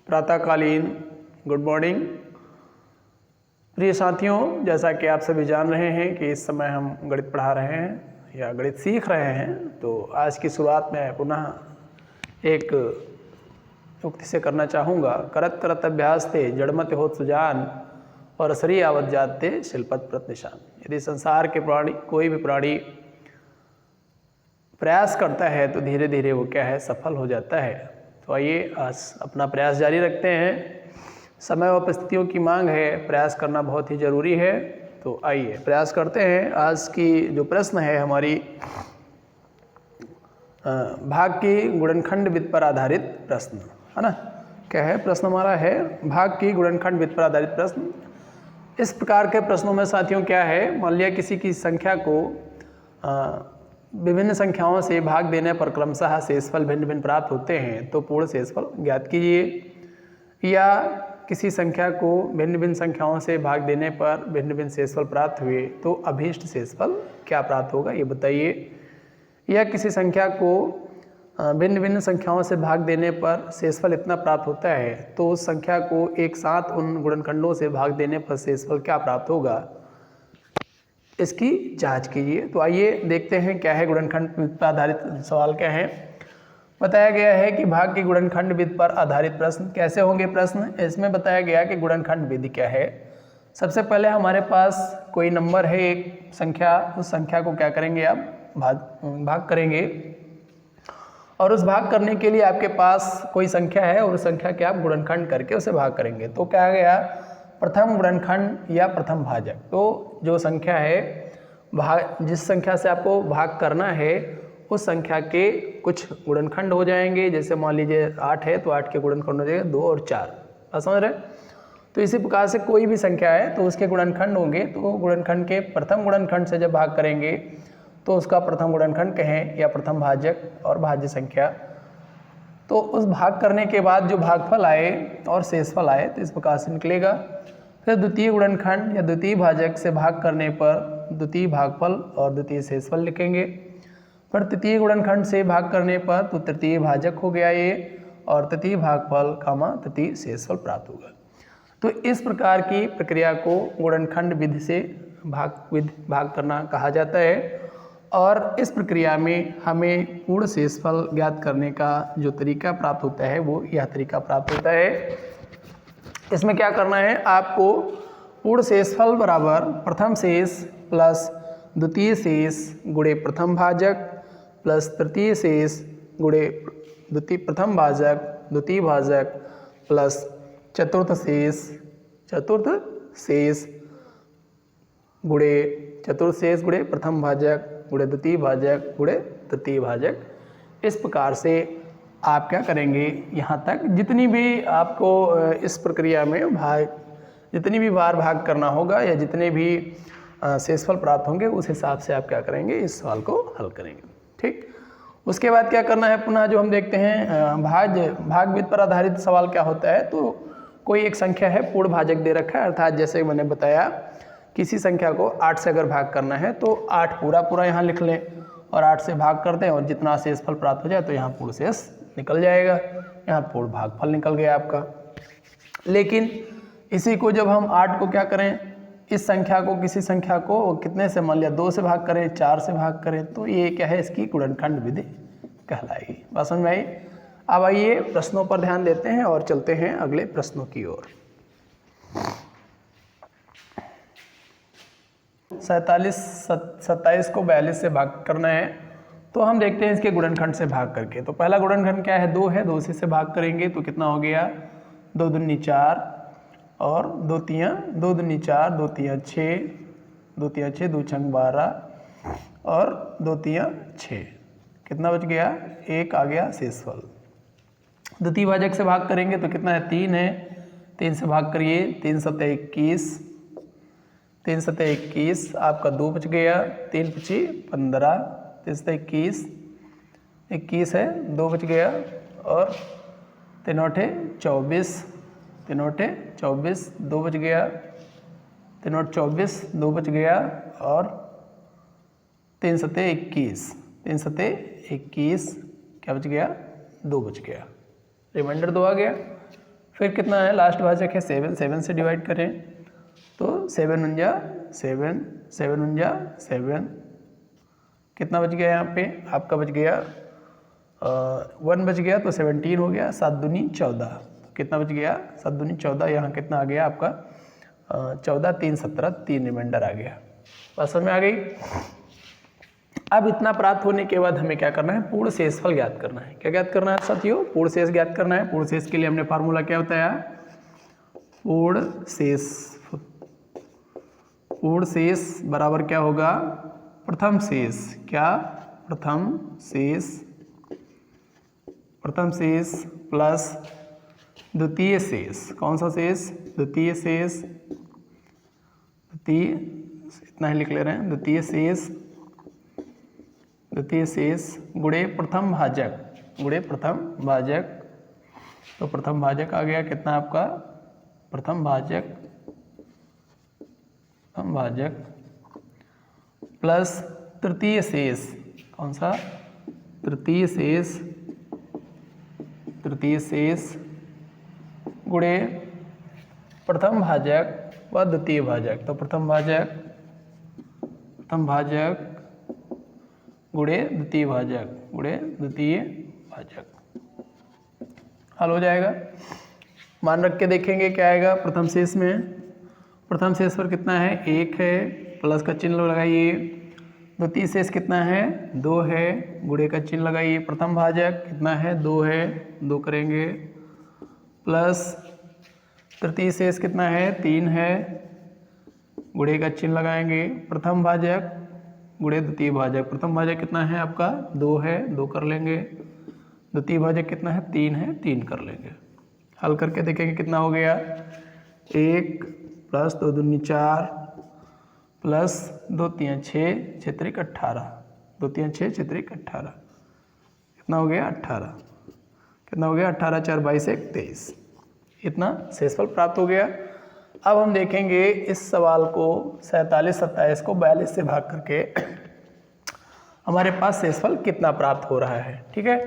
प्रातःकालीन good morning. प्रिय साथियों, जैसा कि आप सभी जान रहे हैं कि इस समय हम गणित पढ़ा रहे हैं या गणित सीख रहे हैं, तो आज की शुरुआत में पुनः एक उक्ति से करना चाहूँगा। करत करत अभ्यास थे जड़मत होत सुजान और असरी आवत जाते शिल्पत प्रत निशान। यदि संसार के प्राणी, कोई भी प्राणी प्रयास करता है तो धीरे धीरे वो क्या है, सफल हो जाता है। तो आइए आज अपना प्रयास जारी रखते हैं। समय व परिस्थितियों की मांग है, प्रयास करना बहुत ही ज़रूरी है। तो आइए प्रयास करते हैं। आज की जो प्रश्न है हमारी भाग की गुणनखंड विधि पर आधारित प्रश्न है ना। क्या है प्रश्न हमारा है, भाग की गुणनखंड विधि पर आधारित प्रश्न। इस प्रकार के प्रश्नों में साथियों क्या है, मान लिया किसी की संख्या को विभिन्न संख्याओं से भाग देने पर क्रमशः शेषफल भिन्न भिन्न प्राप्त होते हैं, तो पूर्ण शेषफल ज्ञात कीजिए। या किसी संख्या को भिन्न भिन्न संख्याओं से भाग देने पर भिन्न भिन्न शेषफल प्राप्त हुए, तो अभीष्ट शेषफल क्या प्राप्त होगा ये बताइए। या किसी संख्या को भिन्न भिन्न संख्याओं से भाग देने पर शेषफल इतना प्राप्त होता है, तो उस संख्या को एक साथ उन गुणनखंडों से भाग देने पर शेषफल क्या प्राप्त होगा, इसकी जांच कीजिए। तो आइए देखते हैं क्या है गुणनखंड विधि पर आधारित सवाल क्या है। बताया गया है कि भाग की गुणनखंड विधि पर आधारित प्रश्न कैसे होंगे। प्रश्न इसमें बताया गया कि गुणनखंड विधि क्या है। सबसे पहले हमारे पास कोई नंबर है, एक संख्या, उस संख्या को क्या करेंगे आप, भाग करेंगे। और उस भाग करने के लिए आपके पास कोई संख्या है और उस संख्या के आप गुणनखंड करके उसे भाग करेंगे। तो क्या आ गया, प्रथम गुणनखंड या प्रथम भाजक। तो जो संख्या है, भाग जिस संख्या से आपको भाग करना है उस संख्या के कुछ गुणनखंड हो जाएंगे। जैसे मान लीजिए 8 है तो 8 के गुणनखंड हो जाएंगे 2 और 4, समझ रहे। तो इसी प्रकार से कोई भी संख्या है तो उसके गुणनखंड होंगे। तो गुणनखंड के प्रथम गुणनखंड से जब भाग करेंगे तो उसका प्रथम गुणनखंड कहें या प्रथम भाजक और भाज्य संख्या। तो उस भाग करने के बाद जो भागफल आए और शेषफल आए तो इस प्रकार से निकलेगा। फिर द्वितीय गुणनखंड या द्वितीय भाजक से भाग करने पर द्वितीय भागफल और द्वितीय शेषफल लिखेंगे। फिर तृतीय गुणनखंड से भाग करने पर तो तृतीय भाजक हो गया ये, और तृतीय भागफल तृतीय शेषफल प्राप्त होगा। तो इस प्रकार की प्रक्रिया को गुणनखंड विधि से भाग करना कहा जाता है। और इस प्रक्रिया में हमें पूर्ण शेषफल ज्ञात करने का जो तरीका प्राप्त होता है वो यह तरीका प्राप्त होता है। इसमें क्या करना है आपको, पूर्ण शेषफल बराबर प्रथम शेष प्लस द्वितीय शेष गुणे प्रथम भाजक प्लस तृतीय शेष गुणे प्रथम भाजक द्वितीय भाजक प्लस चतुर्थ शेष गुणे प्रथम भाजक गुणे द्वितीय भाजक गुणे तृतीय भाजक। इस प्रकार से आप क्या करेंगे, यहाँ तक जितनी भी आपको इस प्रक्रिया में जितनी भी बार भाग करना होगा या जितने भी शेषफल प्राप्त होंगे उस हिसाब से आप क्या करेंगे, इस सवाल को हल करेंगे। ठीक, उसके बाद क्या करना है, पुनः जो हम देखते हैं भाग विधि पर आधारित सवाल क्या होता है। तो कोई एक संख्या है, पूर्ण भाजक दे रखा है, अर्थात जैसे मैंने बताया किसी संख्या को 8 से अगर भाग करना है तो 8 पूरा यहाँ लिख लें और 8 से भाग कर दें और जितना शेषफल प्राप्त हो जाए तो यहाँ पूर्ण शेष निकल जाएगा, यहाँ पूर्ण भागफल निकल गया आपका। लेकिन इसी को जब हम 8 को क्या करें, इस संख्या को किसी संख्या को कितने से, मान लिया 2 से भाग करें, 4 से भाग करें, तो ये क्या है, इसकी गुणनखंड विधि कहलाएगी। बात समझ में आई। अब आइए प्रश्नों पर ध्यान देते हैं और चलते हैं अगले प्रश्नों की ओर। 27 को 42 से भाग करना है, तो हम देखते हैं इसके गुणनखंड से भाग करके। तो पहला गुणनखंड क्या है, 2 है, 2 से भाग करेंगे तो कितना हो गया, 2 दूनी 4 और 2 तियाँ 2 दूनी 4, 2 तियाँ 6, 2 तियाँ 6, 2 छंग 12 और 2 तियाँ 6, कितना बच गया, 1 आ गया शेषफल। द्वितीय भाजक से भाग करेंगे तो कितना है, 3 है, 3 से भाग करिए, 3 सत्ते 21, 3 सत्ते 21 आपका 2 बच गया, 3 पची 15, 3 सत्ते 21 है, 2 बच गया, और 3 अठे 24, 3 अठे 24, 2 बच गया, 3 अठ 24, 2 बच गया, और 3 सत्ते 21, 3 सत्ते 21 क्या बच गया, 2 बच गया, रिमाइंडर 2 आ गया। फिर कितना है, लास्ट भाजक है 7, 7 से डिवाइड करें तो 7 उंजा 7, 7 उंजा 7, कितना बच गया यहाँ पे आपका, बच गया 1 बच गया तो 17 हो गया, 7 दूनी 14, कितना बच गया 7 दूनी 14, यहाँ कितना आ गया आपका 14, 3 17, 3 रिमाइंडर आ गया। बात समझ में आ गई। अब इतना प्राप्त होने के बाद हमें क्या करना है, पूर्ण शेषफल ज्ञात करना है। क्या ज्ञात करना है साथियों, पूर्ण शेष ज्ञात करना है। पूर्ण शेष के लिए हमने फार्मूला क्या बताया, पूर्ण शेष बराबर क्या होगा, प्रथम शेष, क्या प्रथम शेष प्लस द्वितीय शेष, कौन सा शेष, द्वितीय शेष, इतना ही लिख ले रहे हैं, द्वितीय शेष गुणे प्रथम भाजक, तो प्रथम भाजक आ गया कितना आपका, प्रथम भाजक प्लस तृतीय शेष, कौन सा, तृतीय शेष गुणे प्रथम भाजक व द्वितीय भाजक, तो प्रथम भाजक गुणे द्वितीय भाजक, हल हो जाएगा। मान रख के देखेंगे क्या आएगा प्रथम शेष में, प्रथम शेष पर कितना है 1 है, प्लस का चिन्ह लगाइए, द्वितीय शेष कितना है 2 है, गुणे का चिन्ह लगाइए, प्रथम भाजक कितना है 2 है, 2 करेंगे, प्लस तृतीय शेष कितना है 3 है, गुणे का चिन्ह लगाएंगे, प्रथम भाजक गुणे द्वितीय भाजक, प्रथम भाजक कितना है आपका 2 है, 2 कर लेंगे, द्वितीय भाजक कितना है 3 है, 3 कर लेंगे। हल करके देखेंगे कितना हो गया, 1 प्लस 2 दूनी 4 प्लस 2 3 6 6 3 18, 2 3 6 6 3 18, कितना हो गया 18, कितना हो गया 18 4 22 1 23, इतना शेषफल प्राप्त हो गया। अब हम देखेंगे इस सवाल को 47 27 को 42 से भाग करके हमारे पास शेषफल कितना प्राप्त हो रहा है। ठीक है,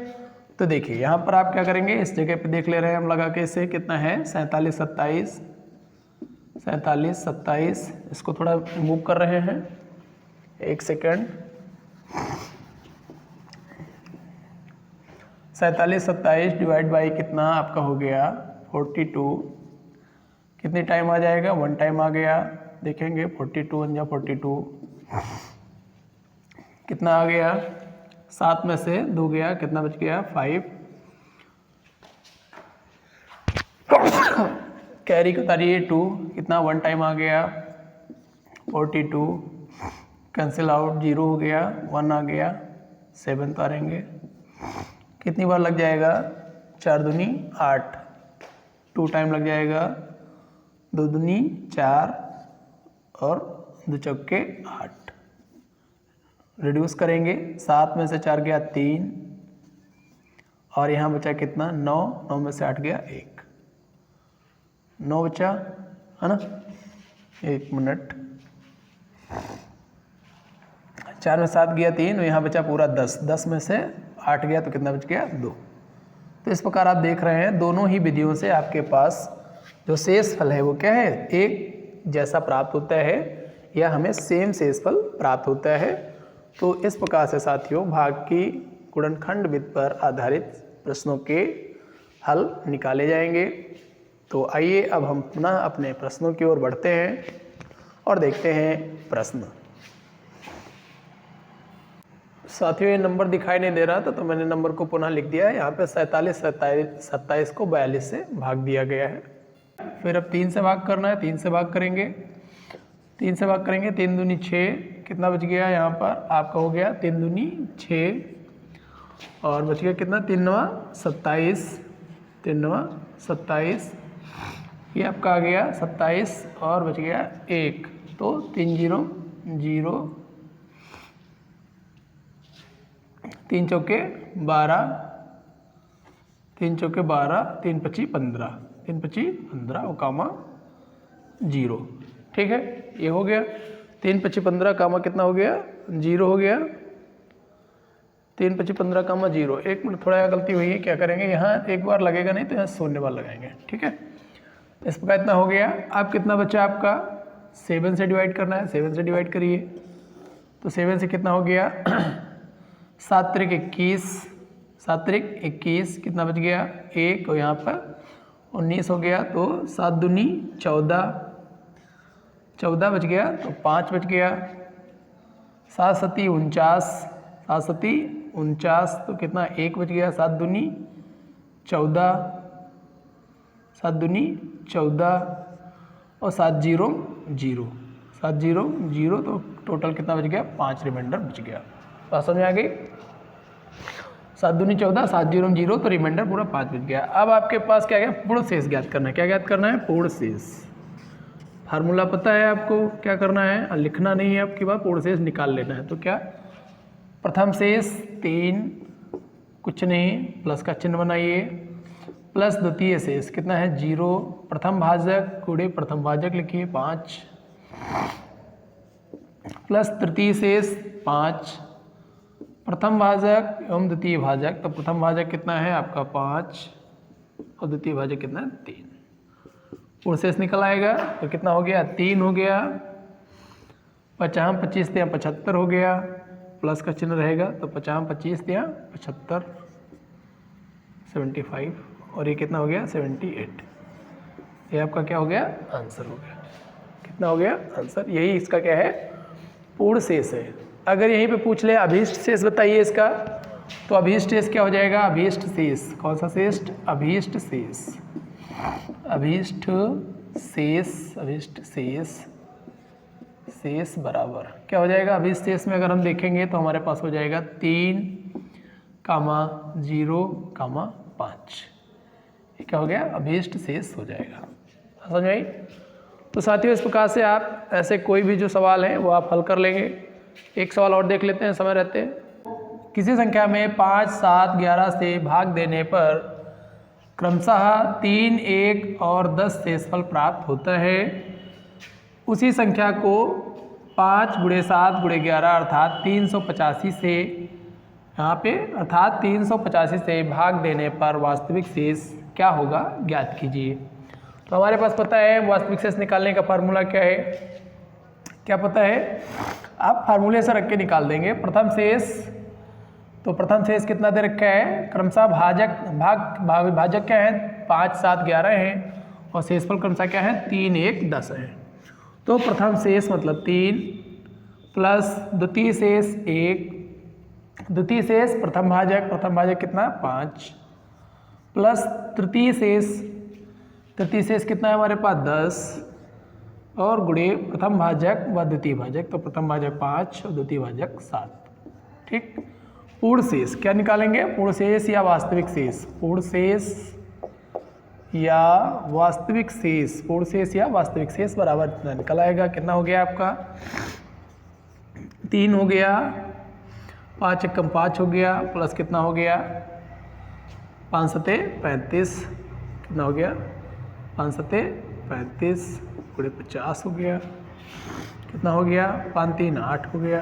तो देखिए यहाँ पर आप क्या करेंगे, इस जगह पे देख ले रहे हैं हम लगा के, इसे कितना है 47 27, इसको थोड़ा मूव कर रहे हैं, 1 सेकंड, 47 27 डिवाइड बाई कितना आपका हो गया 42, कितनी टाइम आ जाएगा 1 टाइम आ गया, देखेंगे 42 1 42, कितना आ गया 7 में से 2 गया, कितना बच गया 5, कैरी को उतारिए 2, कितना 1 टाइम आ गया 42, कैंसिल आउट 0 हो गया, 1 आ गया, 7 उतारेंगे, कितनी बार लग जाएगा 4 दूनी 8, 2 टाइम लग जाएगा, 2 दूनी 4 और 2 चौके 8, रिड्यूस करेंगे, 7 में से 4 गया 3 और यहाँ बचा कितना 9, 9 में से 8 गया 1, 9 बचा है ना, 1 मिनट, 4 में 7 गया 3, यहाँ बचा पूरा 10, 10 में से 8 गया तो कितना बच गया 2। तो इस प्रकार आप देख रहे हैं दोनों ही विधियों से आपके पास जो शेषफल है वो क्या है, एक जैसा प्राप्त होता है या हमें सेम शेषफल प्राप्त होता है। तो इस प्रकार से साथियों भाग की गुणनखंड विधि पर आधारित प्रश्नों के हल निकाले जाएंगे। तो आइए अब हम पुनः अपने प्रश्नों की ओर बढ़ते हैं और देखते हैं प्रश्न। साथियों ये नंबर दिखाई नहीं दे रहा था तो मैंने नंबर को पुनः लिख दिया है। यहाँ पे 47 27 को 42 से भाग दिया गया है। फिर अब 3 से भाग करना है, 3 से भाग करेंगे, 3 से भाग करेंगे, 3 दूनी 6, कितना बच गया यहाँ पर आपका हो गया 3 दूनी 6 और बच गया कितना 3 9 27, 3 9 27, ये आपका आ गया 27 और बच गया 1, तो 3 0 0, 3 चौके 12, 3 चौके 12, 3 पची 15, 3 पची 15 और कामा 0। ठीक है, ये हो गया 3 पची 15 कामा कितना हो गया 0 हो गया। 3 × 25 15 कामा 0। 1 मिनट, थोड़ा गलती हुई है, क्या करेंगे यहाँ एक बार लगेगा नहीं तो यहाँ शून्य बार लगाएंगे, ठीक है। इस प्रकार इतना हो गया। अब कितना बचा आपका, 7 से डिवाइड करना है, 7 से डिवाइड करिए तो 7 से कितना हो गया 7 × 21, 7 × 21 कितना बच गया 1 और यहाँ पर 19 हो गया, तो 7 दूनी 14, 14 बच गया तो 5 बच गया, 7 सती 49, 7 सती 49 तो कितना 1 बच गया, 7 दूनी 14, 7 दूनी 14 और 7 0 0, 7 0 0 तो टोटल कितना बच गया 5 रिमाइंडर बच गया। बात समझ में आ गई। 7 दूनी 14, 7 0 0 तो रिमाइंडर पूरा 5 बच गया। अब आपके पास क्या गया, पूर्ण शेष ज्ञात करना है। क्या ज्ञात करना है, पूर्ण शेष। फार्मूला पता है आपको, क्या करना है, लिखना नहीं है आपके पास, पूर्ण शेष निकाल लेना है। तो क्या, प्रथम शेष 3 कुछ नहीं, प्लस का चिन्ह बनाइए, प्लस द्वितीय शेष कितना है 0, प्रथम भाजक गुणे प्रथम भाजक लिखिए 5, प्लस तृतीय शेष 5, प्रथम भाजक एवं द्वितीय भाजक, तो प्रथम भाजक कितना है आपका 5 और द्वितीय भाजक कितना है 3। पूर्ण शेष निकल आएगा तो कितना हो गया 3 हो गया, 50 25 या 75 हो गया, प्लस का चिन्ह रहेगा तो 50 25 या 75 75 और ये कितना हो गया 78। ये आपका क्या हो गया, आंसर हो गया। कितना हो गया आंसर, यही इसका क्या है, पूर्ण शेष है। अगर यहीं पे पूछ ले अभीष्ट शेष बताइए इसका, तो अभीष्ट शेष क्या हो जाएगा, अभीष्ट शेष, कौन सा शेष, अभीष्ट शेष, अभीष्ट शेष, अभीष्ट शेष, शेष बराबर क्या हो जाएगा, अभीष्ट शेष में अगर हम देखेंगे तो हमारे पास हो जाएगा 3, 0, 5। ये क्या हो गया, अभीष्ट शेष हो जाएगा। समझ में आई। तो साथियों इस प्रकार से आप ऐसे कोई भी जो सवाल हैं वो आप हल कर लेंगे। एक सवाल और देख लेते हैं समय रहते। किसी संख्या में 5, 7, 11 से भाग देने पर क्रमशः 3, 1 और 10 शेषफल प्राप्त होता है। उसी संख्या को 5 × 7 × 11 अर्थात 385 से यहाँ पे अर्थात 385 से भाग देने पर वास्तविक शेष क्या होगा ज्ञात कीजिए। तो हमारे पास पता है वास्तविक शेष निकालने का फार्मूला क्या है, क्या पता है, आप फार्मूले से रख के निकाल देंगे। प्रथम शेष, तो प्रथम शेष कितना दे रखा है, क्रमशः भाजक क्या है 5, 7, 11 है और शेषफल क्रमशः क्या है 3, 1, 10 है। तो प्रथम शेष मतलब 3 प्लस द्वितीय शेष 1, द्वितीय शेष प्रथम भाजक कितना 5 प्लस तृतीय शेष कितना है हमारे पास 10 और गुणे प्रथम भाजक व द्वितीय भाजक, तो प्रथम भाजक 5 और द्वितीय भाजक 7। ठीक। पूर्ण शेष क्या निकालेंगे, पूर्ण शेष या वास्तविक शेष, पूर्ण शेष या वास्तविक शेष, पूर्ण शेष या वास्तविक शेष बराबर इतना निकल आएगा। कितना हो गया आपका 3 हो गया, 5 × 5 हो गया, प्लस कितना हो गया 5 × 7 35, कितना हो गया 5 × 7 35 × 50 हो गया, कितना हो गया 5 × 3 8 हो गया,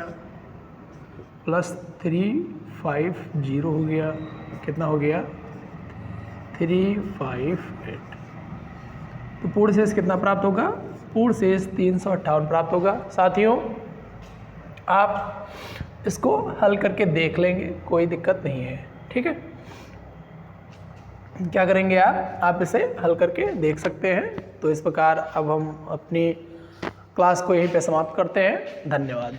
प्लस 3 5 0 हो गया, कितना हो गया 3 5 8। तो पूर्ण शेष कितना प्राप्त होगा, पूर्ण शेष 358 प्राप्त होगा। साथियों आप इसको हल करके देख लेंगे, कोई दिक्कत नहीं है। ठीक है, क्या करेंगे आप इसे हल करके देख सकते हैं। तो इस प्रकार अब हम अपनी क्लास को यहीं पे समाप्त करते हैं। धन्यवाद।